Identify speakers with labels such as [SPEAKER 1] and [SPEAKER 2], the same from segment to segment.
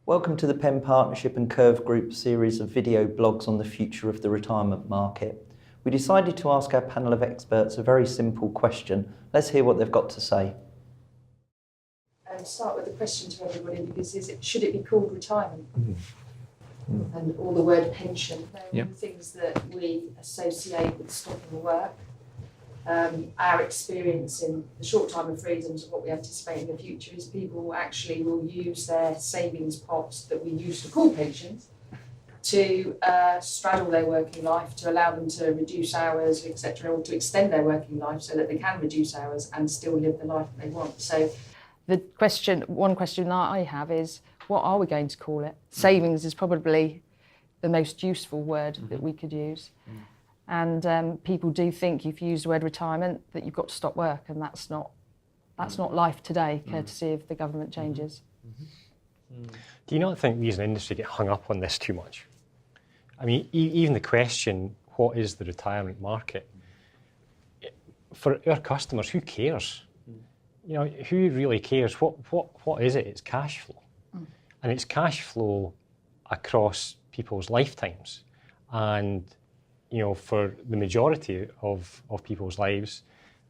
[SPEAKER 1] Welcome to the Penn Partnership and Curve Group series of video blogs on the future of the retirement market. We decided to ask our panel of experts a very simple question. Let's hear what they've got to say.
[SPEAKER 2] And start with a question to everybody, because should it be called retirement? And all the word pension, they're all things that we associate with stopping work. Our experience in the short time of freedoms of what we anticipate in the future is people actually will use their savings pots that we used to call pensions to straddle their working life, to allow them to reduce hours, etc., or to extend their working life so that they can reduce hours and still live the life they want. So
[SPEAKER 3] one question that I have is, what are we going to call it? Savings is probably the most useful word that we could use. And people do think if you use the word retirement that you've got to stop work, and that's not life today, courtesy of the government changes.
[SPEAKER 4] Do you not think we as an industry get hung up on this too much? I mean, even the question, what is the retirement market? For our customers, who cares? You know, who really cares? What is it? It's cash flow. And it's cash flow across people's lifetimes. And you know, for the majority of people's lives,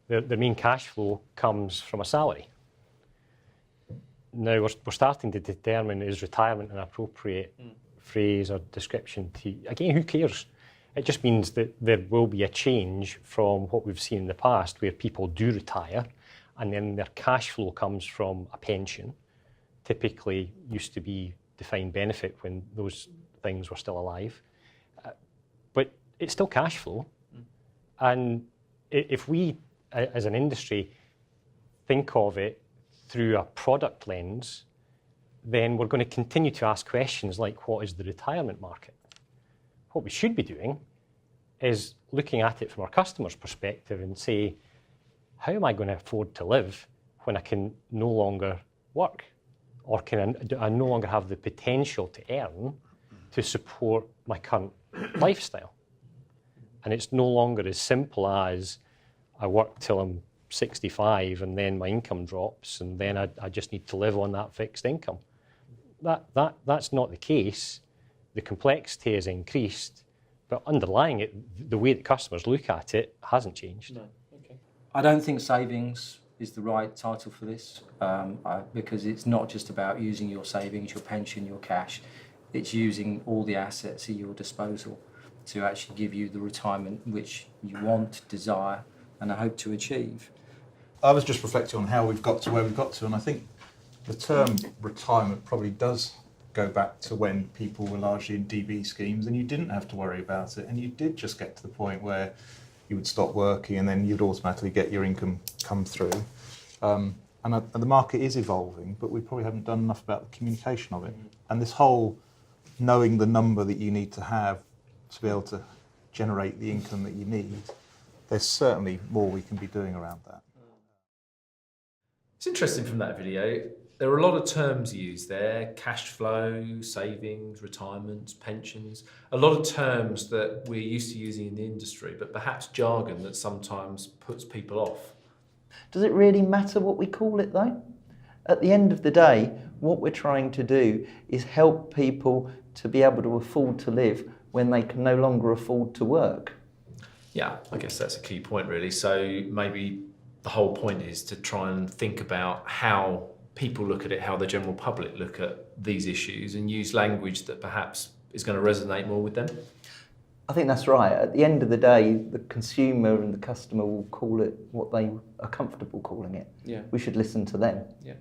[SPEAKER 4] their main cash flow comes from a salary. Now we're starting to determine, is retirement an appropriate phrase or description to, again, who cares? It just means that there will be a change from what we've seen in the past, where people do retire and then their cash flow comes from a pension. Typically used to be defined benefit when those things were still alive. But it's still cash flow. And if we, as an industry, think of it through a product lens, then we're going to continue to ask questions like, what is the retirement market? What we should be doing is looking at it from our customer's perspective and say, how am I going to afford to live when I can no longer work? Or can I no longer have the potential to earn to support my current lifestyle? And it's no longer as simple as I work till I'm 65 and then my income drops and then I just need to live on that fixed income. That's not the case. The complexity has increased, but underlying it, the way that customers look at it hasn't changed.
[SPEAKER 5] No. Okay.
[SPEAKER 6] I don't think savings is the right title for this, because it's not just about using your savings, your pension, your cash. It's using all the assets at your disposal to actually give you the retirement which you want, desire, and I hope to achieve.
[SPEAKER 7] I was just reflecting on how we've got to where we've got to, and I think the term retirement probably does go back to when people were largely in DB schemes and you didn't have to worry about it, and you did just get to the point where you would stop working and then you'd automatically get your income come through. And the market is evolving, but we probably haven't done enough about the communication of it. And this whole knowing the number that you need to have to be able to generate the income that you need, there's certainly more we can be doing around that.
[SPEAKER 5] It's interesting from that video. There are a lot of terms used there: cash flow, savings, retirement, pensions. A lot of terms that we're used to using in the industry, but perhaps jargon that sometimes puts people off.
[SPEAKER 1] Does it really matter what we call it though? At the end of the day, what we're trying to do is help people to be able to afford to live when they can no longer afford to work.
[SPEAKER 5] Yeah, I guess that's a key point really. So maybe the whole point is to try and think about how people look at it, how the general public look at these issues, and use language that perhaps is going to resonate more with them.
[SPEAKER 1] I think that's right. At the end of the day, the consumer and the customer will call it what they are comfortable calling it.
[SPEAKER 5] Yeah.
[SPEAKER 1] We should listen to them.
[SPEAKER 5] Yeah.